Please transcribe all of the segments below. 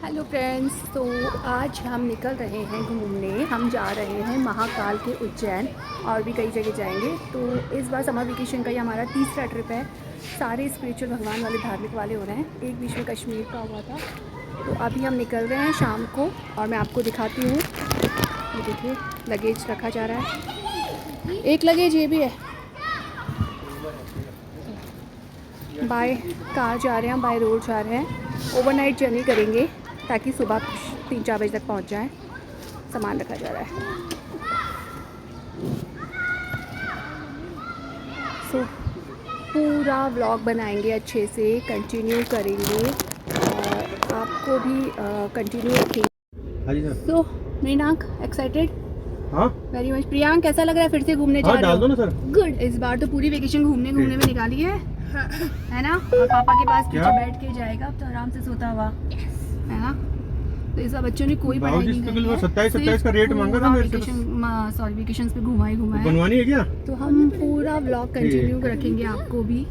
Hello friends, तो आज हम निकल रहे हैं घूमने। हम जा रहे हैं महाकाल के उज्जैन और भी कई जगह जाएंगे। तो इस बार समर वेकेशन का ये हमारा तीसरा ट्रिप है। सारे स्पिरिचुअल भगवान वाले धार्मिक वाले हो रहे हैं। एक बीच में कश्मीर का हुआ था। तो अभी हम निकल रहे हैं शाम को और मैं आपको दिखाती हूँ। ये देखिए लगेज रखा जा रहा है। एक लगेज ये भी है। बाय कार जा रहे हैं, बाय रोड जा रहे हैं। ओवरनाइट जर्नी करेंगे ताकि सुबह 3-4 बजे तक पहुंच जाएं। सामान रखा जा रहा है। सो पूरा व्लॉग बनाएंगे, अच्छे से कंटिन्यू करेंगे और आपको भी कंटिन्यू रखेंगे। सो मृणांक एक्साइटेड? हाँ वेरी मच। प्रियांक कैसा लग रहा है फिर से घूमने जा रहे हो? डाल दो ना सर। गुड। इस बार तो पूरी वेकेशन घूमने में निकाली है है ना? और पापा के पास पीछे बैठ के जाएगा अब तो आराम से सोता हुआ है ना? तो इस बार बच्चों ने कोई पढ़ाई नहीं की है। 27 का रेट मांगा था मेरे से। सॉरी वेकेशन पे घुमा है बनवानी है क्या? तो हम पूरा व्लॉग कंटिन्यू रखेंगे आपको भी।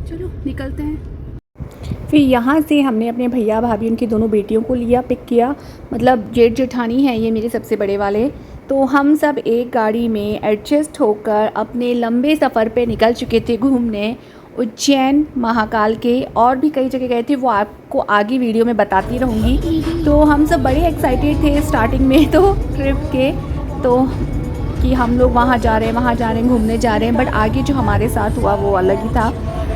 चलो निकलते हैं। फिर यहाँ से हमने अपने भैया भाभी उनकी दोनों बेटियों को लिया, पिक किया। मतलब जेठ जेठानी है ये मेरे सबसे बड़े वाले। तो हम सब एक गाड़ी में एडजस्ट होकर अपने लंबे सफ़र पे निकल चुके थे घूमने उज्जैन महाकाल के। और भी कई जगह गए थे, वो आपको आगे वीडियो में बताती रहूँगी। तो हम सब बड़े एक्साइटेड थे स्टार्टिंग में तो ट्रिप के, तो कि हम लोग वहाँ जा रहे हैं घूमने जा रहे हैं। बट आगे जो हमारे साथ हुआ वो अलग ही था।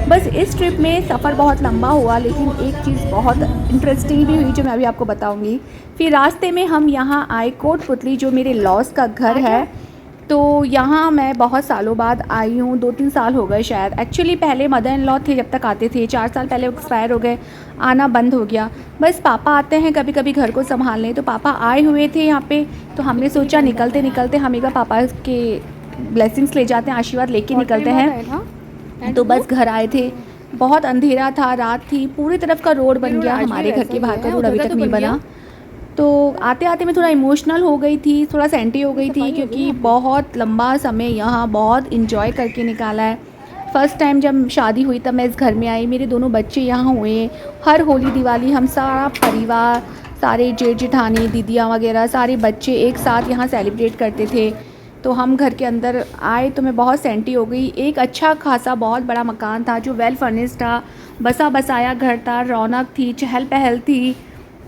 बस इस ट्रिप में सफ़र बहुत लंबा हुआ, लेकिन एक चीज़ बहुत इंटरेस्टिंग भी हुई जो मैं अभी आपको बताऊंगी। फिर रास्ते में हम यहाँ आए कोटपुतली, जो मेरे लॉस का घर है। तो यहाँ मैं बहुत सालों बाद आई हूँ, 2-3 साल हो गए शायद। एक्चुअली पहले मदर इन लॉ थे जब तक आते थे, 4 साल पहले एक्सपायर हो गए, आना बंद हो गया। बस पापा आते हैं कभी कभी घर को संभालने। तो पापा आए हुए थे यहाँ पे, तो हमने सोचा निकलते निकलते हम एक बार पापा के ब्लेसिंग्स ले जाते हैं, आशीर्वाद लेके निकलते हैं। तो बस घर आए थे, बहुत अंधेरा था, रात थी, पूरी तरफ का रोड बन गया। हमारे घर के बाहर का रोड अभी तक नहीं बना। तो आते आते मैं थोड़ा इमोशनल हो गई थी, थोड़ा सेंटी हो गई थी, क्योंकि बहुत लंबा समय यहाँ बहुत इन्जॉय करके निकाला है। फ़र्स्ट टाइम जब शादी हुई तब मैं इस घर में आई, मेरे दोनों बच्चे यहाँ हुए। हर होली दिवाली हम सारा परिवार, सारे जेठ जेठानी दीदियाँ वगैरह सारे बच्चे एक साथ यहाँ सेलिब्रेट करते थे। तो हम घर के अंदर आए तो मैं बहुत सेंटी हो गई। एक अच्छा खासा बहुत बड़ा मकान था जो वेल फर्निश्ड था, बसा बसाया घर था, रौनक थी, चहल पहल थी,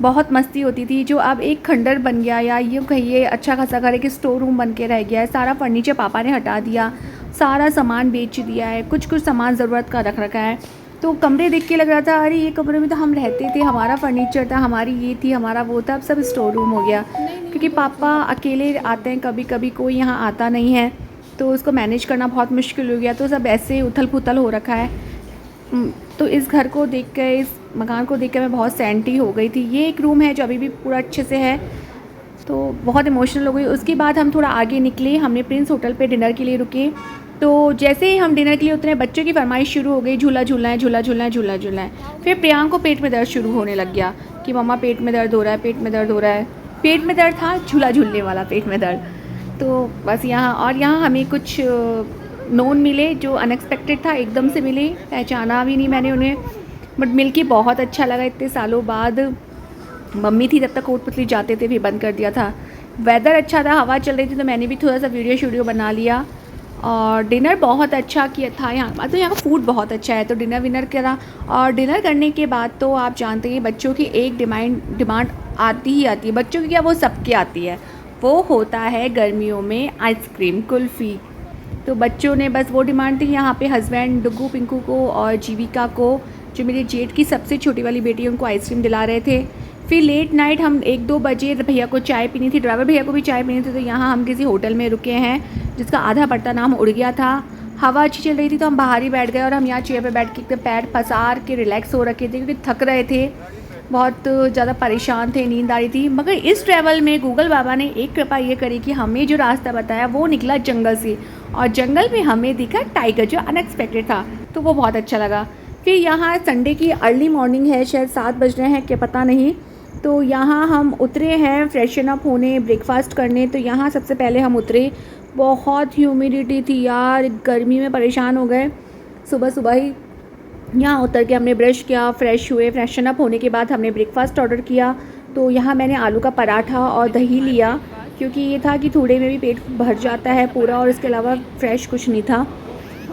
बहुत मस्ती होती थी। जो अब एक खंडर बन गया, या ये कहिए अच्छा खासा घर एक स्टोर रूम बन के रह गया है। सारा फर्नीचर पापा ने हटा दिया, सारा सामान बेच दिया है, कुछ कुछ सामान ज़रूरत का रख रखा है। तो कमरे देख के लग रहा था अरे ये कमरे में तो हम रहते थे, हमारा फर्नीचर था, हमारी ये थी, हमारा वो था। अब सब स्टोर रूम हो गया, क्योंकि पापा अकेले आते हैं, कभी कभी कोई यहाँ आता नहीं है, तो उसको मैनेज करना बहुत मुश्किल हो गया। तो सब ऐसे उथल पुथल हो रखा है। तो इस घर को देख कर, इस मकान को देख कर मैं बहुत सेंटी हो गई थी। ये एक रूम है जो अभी भी पूरा अच्छे से है, तो बहुत इमोशनल हो गई। उसके बाद हम थोड़ा आगे निकले, हमने प्रिंस होटल पे डिनर के लिए रुके। तो जैसे ही हम डिनर के लिए उतरे, बच्चों की फरमाइश शुरू हो गई, झूला झूलना है, झूला झूलना है, झूला झूलना है। फिर प्रियांक को पेट में दर्द शुरू होने लग गया कि मम्मा पेट में दर्द हो रहा है, पेट में दर्द हो रहा है। पेट में दर्द था, झूला झूलने वाला पेट में दर्द। तो बस यहाँ हमें कुछ नोन मिले जो अनएक्सपेक्टेड था, एकदम से मिले, पहचाना भी नहीं मैंने उन्हें, बट मिल के बहुत अच्छा लगा इतने सालों बाद। मम्मी थी तब तक कोटपुतली जाते थे, भी बंद कर दिया था। वेदर अच्छा था, हवा चल रही थी, तो मैंने भी थोड़ा सा वीडियो बना लिया। और डिनर बहुत अच्छा किया था यहाँ, तो यहाँ का फूड बहुत अच्छा है। तो डिनर विनर करा, और डिनर करने के बाद तो आप जानते हैं बच्चों की एक डिमांड आती ही आती है। बच्चों की क्या, वो सबके आती है, वो होता है गर्मियों में आइसक्रीम कुल्फ़ी। तो बच्चों ने बस वो डिमांड थी। यहाँ पे हस्बैंड डुगू पिंकू को और जीविका को, जो मेरे जेठ की सबसे छोटी वाली बेटी है, उनको आइसक्रीम दिला रहे थे। फिर लेट नाइट हम 1-2 बजे भैया को चाय पीनी थी, ड्राइवर भैया को भी चाय पीनी थी। तो यहाँ हम किसी होटल में रुके हैं जिसका आधा पट्टा नाम उड़ गया था। हवा अच्छी चल रही थी तो हम बाहर ही बैठ गए, और हम यहाँ चेयर पर बैठ के एकदम पैर पसार के रिलैक्स हो रखे थे, क्योंकि थक रहे थे, बहुत ज़्यादा परेशान थे, नींद आ रही थी। मगर इस ट्रैवल में गूगल बाबा ने एक कृपा ये करी कि हमें जो रास्ता बताया वो निकला जंगल से, और जंगल में हमें दिखा टाइगर जो अनएक्सपेक्टेड था, तो वो बहुत अच्छा लगा। फिर यहाँ संडे की अर्ली मॉर्निंग है, शायद 7 बज रहे हैं क्या पता नहीं। तो यहाँ हम उतरे हैं फ्रेशन अप होने, ब्रेकफास्ट करने। तो यहाँ सबसे पहले हम उतरे, बहुत ह्यूमिडिटी थी यार, गर्मी में परेशान हो गए सुबह सुबह ही। यहाँ उतर के हमने ब्रश किया, फ्रेश हुए, फ्रेशन अप होने के बाद हमने ब्रेकफास्ट ऑर्डर किया। तो यहाँ मैंने आलू का पराठा और दही लिया, क्योंकि ये था कि थोड़े में भी पेट भर जाता है पूरा, और इसके अलावा फ्रेश कुछ नहीं था।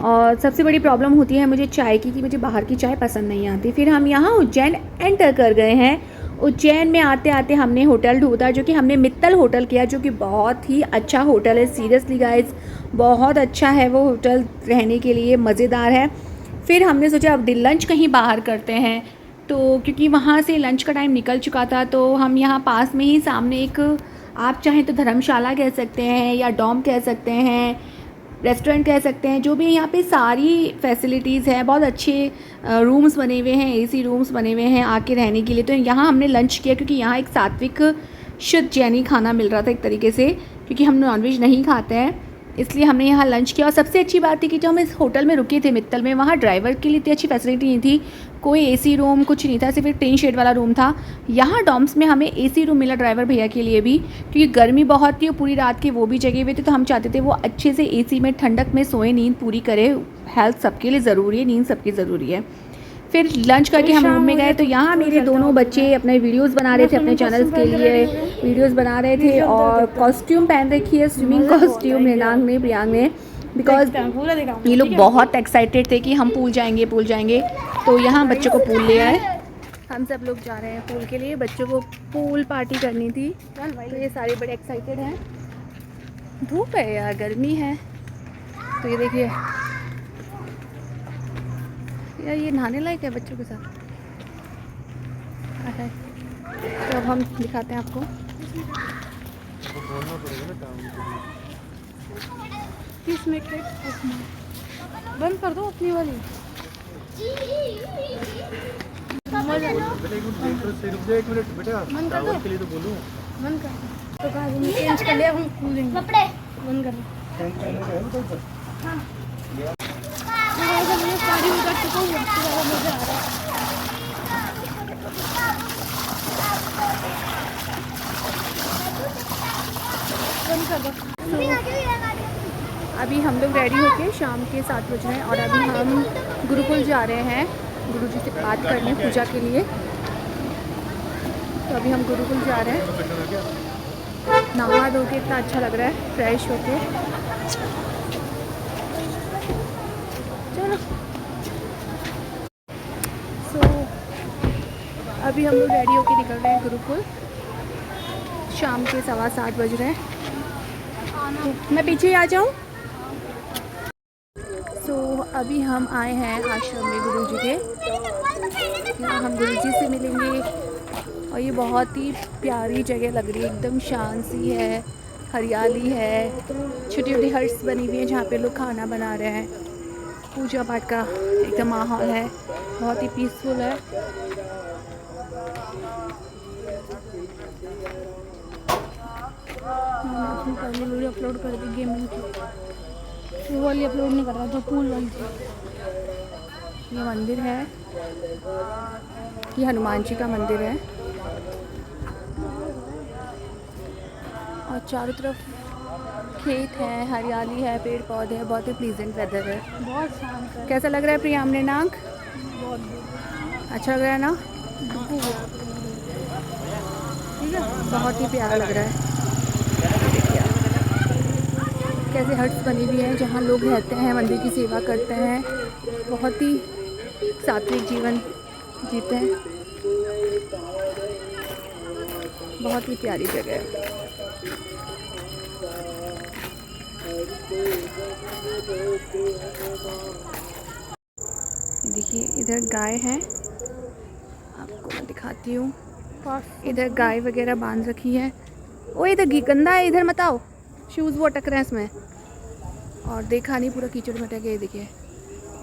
और सबसे बड़ी प्रॉब्लम होती है मुझे चाय की, कि मुझे बाहर की चाय पसंद नहीं आती। फिर हम यहाँ उज्जैन एंटर कर गए हैं। उज्जैन में आते आते हमने होटल ढूंढा, जो कि हमने मित्तल होटल किया, जो कि बहुत ही अच्छा होटल है। सीरियसली गाइस, बहुत अच्छा है वो होटल, रहने के लिए मज़ेदार है। फिर हमने सोचा अब लंच कहीं बाहर करते हैं, तो क्योंकि वहाँ से लंच का टाइम निकल चुका था, तो हम यहाँ पास में ही सामने एक, आप चाहें तो धर्मशाला कह सकते हैं या डॉम कह सकते हैं, रेस्टोरेंट कह सकते हैं, जो भी यहाँ पे सारी फैसिलिटीज़ हैं। बहुत अच्छे रूम्स बने हुए हैं, एसी रूम्स बने हुए हैं आके रहने के लिए। तो यहाँ हमने लंच किया, क्योंकि यहाँ एक सात्विक शुद्ध जैनी खाना मिल रहा था एक तरीके से, क्योंकि हम नॉनवेज नहीं खाते हैं, इसलिए हमने यहाँ लंच किया। और सबसे अच्छी बात थी कि जो हम इस होटल में रुके थे मित्तल में, वहाँ ड्राइवर के लिए इतनी अच्छी फैसिलिटी नहीं थी, कोई एसी रूम कुछ नहीं था, सिर्फ एक टिन शेड वाला रूम था। यहाँ डॉम्स में हमें एसी रूम मिला ड्राइवर भैया के लिए भी, क्योंकि गर्मी बहुत थी और पूरी रात के वो भी जगे हुए थे, तो हम चाहते थे वो अच्छे से एसी में ठंडक में सोए, नींद पूरी करे। हेल्थ सबके लिए ज़रूरी है, नींद सबकी ज़रूरी है। फिर लंच करके हम रूम में गए, तो यहाँ मेरे दोनों बच्चे अपने वीडियोस बना रहे थे, अपने चैनल्स के लिए वीडियोस बना रहे थे, और कॉस्ट्यूम पहन रखी है, स्विमिंग कॉस्ट्यूम मृणांक ने, प्रियांक ने, बिकॉज ये लोग बहुत एक्साइटेड थे कि हम पूल जाएंगे पूल जाएंगे। तो यहाँ बच्चों को पूल ले आए, हम सब लोग जा रहे हैं पूल के लिए, बच्चों को पूल पार्टी करनी थी, तो ये सारे बड़े एक्साइटेड हैं। धूप है यार, गर्मी है, तो ये देखिए यार, ये नहाने लायक है बच्चों के साथ। अच्छा, तो अब हम दिखाते हैं आपको। किस में बंद कर दो अपनी वाली। एक मिनट बेटा, टावर के लिए तो बोलूं। बंद कर तो कहा चेंज कर लिया, हम खोल देंगे। कपड़े बंद कर दो। हाँ, साड़ी उतर चुका हूँ, ज़्यादा मज़ा आ रहा है। बंद कर दो। अभी हम लोग रेडी होके शाम के 7 बज रहे हैं, और अभी हम गुरुकुल जा रहे हैं गुरुजी से बात करने पूजा के लिए। तो अभी हम गुरुकुल जा रहे हैं, नहा धो के इतना अच्छा लग रहा है, फ्रेश होके। चलो, अभी हम लोग रेडी होके निकल रहे हैं गुरुकुल। शाम के 7:15 बज रहे हैं, तो मैं पीछे आ जाऊँ। तो अभी हम आए हैं आश्रम में गुरुजी के, यहाँ हम गुरुजी से मिलेंगे। और ये बहुत ही प्यारी जगह लग रही है, एकदम शांत सी है, हरियाली है, छोटी छोटी हट्स बनी हुई हैं जहाँ पे लोग खाना बना रहे हैं, पूजा पाठ का एकदम माहौल है, बहुत ही पीसफुल है। मैंने अपनी पहली वीडियो अपलोड कर दी गेमिंग की, वो वाली अपलोड नहीं कर रहा, जो पूल वाली थी। ये मंदिर है, ये हनुमान जी का मंदिर है, और चारों तरफ खेत है, हरियाली है, पेड़ पौधे हैं, बहुत ही प्लीजेंट वेदर है, बहुत शांत है। कैसा लग रहा है प्रिया मृणांक? बहुत अच्छा लग रहा है ना? ठीक है, बहुत ही प्यारा लग रहा है। कैसे हट्स बनी हुई हैं जहाँ लोग रहते हैं, मंदिर की सेवा करते हैं, बहुत ही सात्विक जीवन जीते हैं, बहुत ही प्यारी जगह है। देखिए इधर गाय है, आपको मैं दिखाती हूँ। इधर गाय वगैरह बांध रखी है। ओ इधर गंदा है, इधर मत आओ, शूज़ वो अटक रहे हैं इसमें। और देखा नहीं, पूरा कीचड़ में अटक गया। देखिए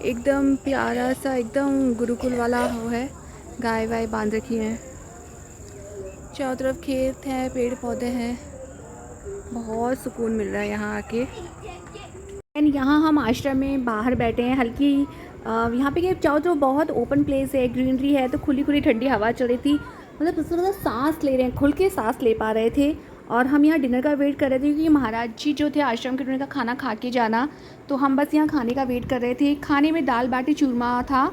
एकदम प्यारा सा, एकदम गुरुकुल वाला वो है, गाय वाय बांध रखी हैं, चारों तरफ खेत हैं, पेड़ पौधे हैं, बहुत सुकून मिल रहा है यहाँ आके। एंड यहाँ हम आश्रम में बाहर बैठे हैं, हल्की यहाँ पे क्या चाहो तो बहुत ओपन प्लेस है, ग्रीनरी है, तो खुली खुली ठंडी हवा चल रही थी, मतलब उसमें मतलब सांस ले रहे हैं, खुल के सांस ले पा रहे थे। और हम यहाँ डिनर का वेट कर रहे थे, क्योंकि महाराज जी जो थे आश्रम के, उन्होंने का खाना खा के जाना, तो हम बस यहाँ खाने का वेट कर रहे थे। खाने में दाल बाटी चूरमा था,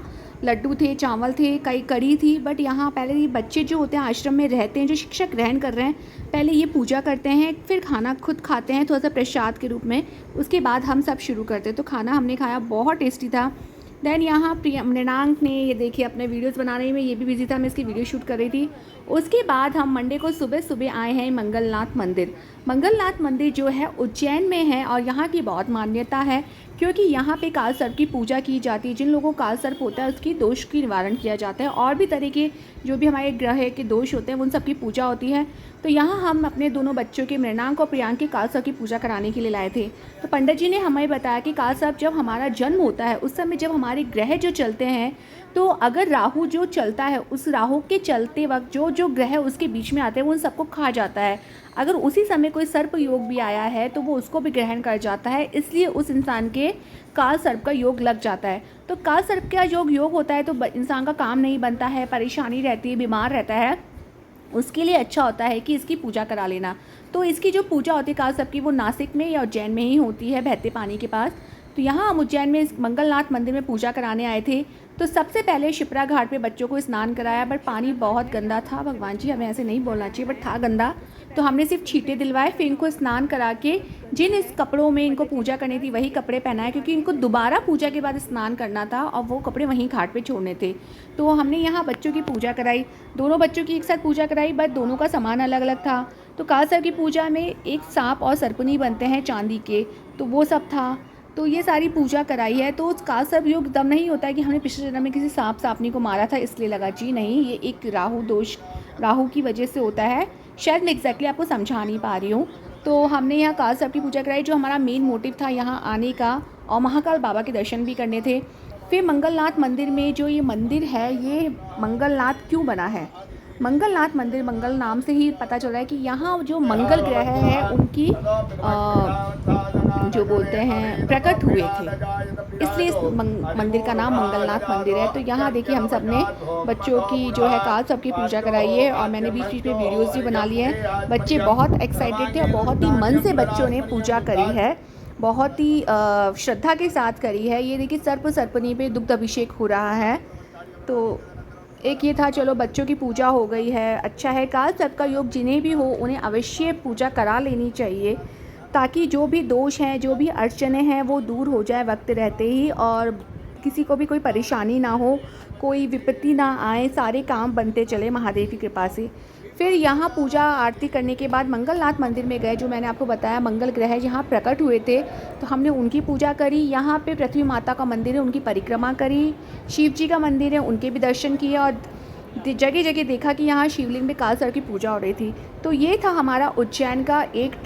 लड्डू थे, चावल थे, कई कड़ी थी। बट यहाँ पहले ये बच्चे जो होते हैं आश्रम में रहते हैं, जो शिक्षक ग्रहण कर रहे हैं, पहले ये पूजा करते हैं, फिर खाना खुद खाते हैं थोड़ा सा प्रसाद के रूप में, उसके बाद हम सब शुरू करते हैं। तो खाना हमने खाया, बहुत टेस्टी था। देन यहाँ मृणांक ने ये देखिए अपने वीडियोस बनाने में ये भी बिजी था, मैं इसकी वीडियो शूट कर रही थी। उसके बाद हम मंडे को सुबह सुबह आए हैं मंगलनाथ मंदिर। मंगलनाथ मंदिर जो है उज्जैन में है और यहाँ की बहुत मान्यता है, क्योंकि यहाँ पे काल सर्प की पूजा की जाती है। जिन लोगों को काल सर्प होता है उसकी दोष की निवारण किया जाता है, और भी तरह के जो भी हमारे ग्रह के दोष होते हैं उन सब की पूजा होती है। तो यहाँ हम अपने दोनों बच्चों के मृणांक और प्रियांक की काल सर्प की पूजा कराने के लिए लाए थे। तो पंडित जी ने हमें बताया कि काल सर्प जब हमारा जन्म होता है उस समय जब हमारे ग्रह जो चलते हैं, तो अगर राहु जो चलता है उस राहु के चलते वक्त जो जो ग्रह उसके बीच में आते हैं वो उन सबको खा जाता है। अगर उसी समय कोई सर्प योग भी आया है तो वो उसको भी ग्रहण कर जाता है, इसलिए उस इंसान के काल सर्प का योग लग जाता है। तो काल सर्प का योग होता है तो इंसान का काम नहीं बनता है, परेशानी रहती है, बीमार रहता है, उसके लिए अच्छा होता है कि इसकी पूजा करा लेना। तो इसकी जो पूजा होती है काल सर्प की वो नासिक में या उज्जैन में ही होती है, बहते पानी के पास। तो यहाँ हम उज्जैन में मंगलनाथ मंदिर में पूजा कराने आए थे। तो सबसे पहले शिप्रा घाट पे बच्चों को स्नान कराया, बट पानी बहुत गंदा था। भगवान जी हमें ऐसे नहीं बोलना चाहिए, बट था गंदा। तो हमने सिर्फ छींटे दिलवाए, फिर इनको स्नान करा के जिन इस कपड़ों में इनको पूजा करनी थी वही कपड़े पहनाए, क्योंकि इनको दोबारा पूजा के बाद स्नान करना था और वो कपड़े वहीं घाट पे छोड़ने थे। तो हमने यहाँ बच्चों की पूजा कराई, दोनों बच्चों की एक साथ पूजा कराई, बट दोनों का सामान अलग अलग था। तो काल सर्प की पूजा में एक सांप और सर्पनी बनते हैं चांदी के, तो वो सब था। तो ये सारी पूजा कराई है। तो काल सर्प योग दम नहीं होता है कि हमने पिछले जन्म में किसी सांप सापनी को मारा था इसलिए लगा, जी नहीं, ये एक राहु दोष, राहु की वजह से होता है। शायद मैं एग्जैक्टली आपको समझा नहीं पा रही हूँ। तो हमने यहाँ काल सर्प की पूजा कराई, जो हमारा मेन मोटिव था यहाँ आने का, और महाकाल बाबा के दर्शन भी करने थे। फिर मंगलनाथ मंदिर में जो ये मंदिर है, ये मंगलनाथ क्यों बना है? मंगलनाथ मंदिर मंगल नाम से ही पता चल रहा है कि यहाँ जो मंगल ग्रह है उनकी जो बोलते हैं प्रकट हुए थे, इसलिए इस मंदिर का नाम मंगलनाथ मंदिर है। तो यहाँ देखिए हम सब ने बच्चों की जो है काल सर्प की पूजा कराई है, और मैंने बीच बीच में वीडियोस भी बना लिए हैं। बच्चे बहुत एक्साइटेड थे और बहुत ही मन से बच्चों ने पूजा करी है, बहुत ही श्रद्धा के साथ करी है। ये देखिए सर्प सर्पनी पे दुग्ध अभिषेक हो रहा है। तो एक ये था, चलो बच्चों की पूजा हो गई है, अच्छा है। काल सर्प का योग जिन्हें भी हो उन्हें अवश्य पूजा करा लेनी चाहिए, ताकि जो भी दोष हैं, जो भी अड़चने हैं वो दूर हो जाए वक्त रहते ही, और किसी को भी कोई परेशानी ना हो, कोई विपत्ति ना आए, सारे काम बनते चले महादेव की कृपा से। फिर यहाँ पूजा आरती करने के बाद मंगलनाथ मंदिर में गए, जो मैंने आपको बताया मंगल ग्रह यहाँ प्रकट हुए थे, तो हमने उनकी पूजा करी। यहाँ पे पृथ्वी माता का मंदिर है, उनकी परिक्रमा करी। शिव जी का मंदिर है, उनके भी दर्शन किए, और जगह जगह देखा कि यहाँ शिवलिंग में काल सर्प की पूजा हो रही थी। तो ये था हमारा उज्जैन का एक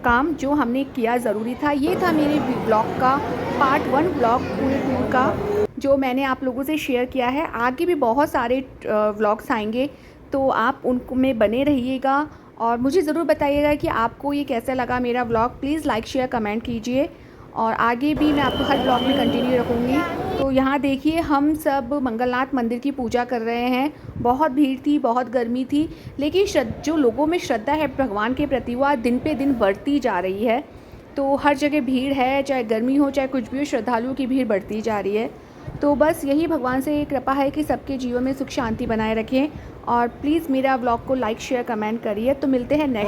काम जो हमने किया, ज़रूरी था। ये था मेरे ब्लॉग का पार्ट 1 ब्लॉग पूरे टूर का, जो मैंने आप लोगों से शेयर किया है। आगे भी बहुत सारे व्लॉग्स आएंगे, तो आप उनको में बने रहिएगा, और मुझे ज़रूर बताइएगा कि आपको ये कैसा लगा मेरा vlog. Please like share comment कीजिए, और आगे भी मैं आपको हर ब्लॉग में कंटिन्यू रखूँगी। तो यहाँ देखिए हम सब मंगलनाथ मंदिर की पूजा कर रहे हैं। बहुत भीड़ थी, बहुत गर्मी थी, लेकिन जो लोगों में श्रद्धा है भगवान के प्रति वो दिन पे दिन बढ़ती जा रही है। तो हर जगह भीड़ है, चाहे गर्मी हो चाहे कुछ भी हो, श्रद्धालुओं की भीड़ बढ़ती जा रही है। तो बस यही भगवान से कृपा है कि सबके जीवन में सुख शांति बनाए रखें, और प्लीज़ मेरा व्लॉग को लाइक शेयर कमेंट करिए। तो मिलते हैं नेक्स्ट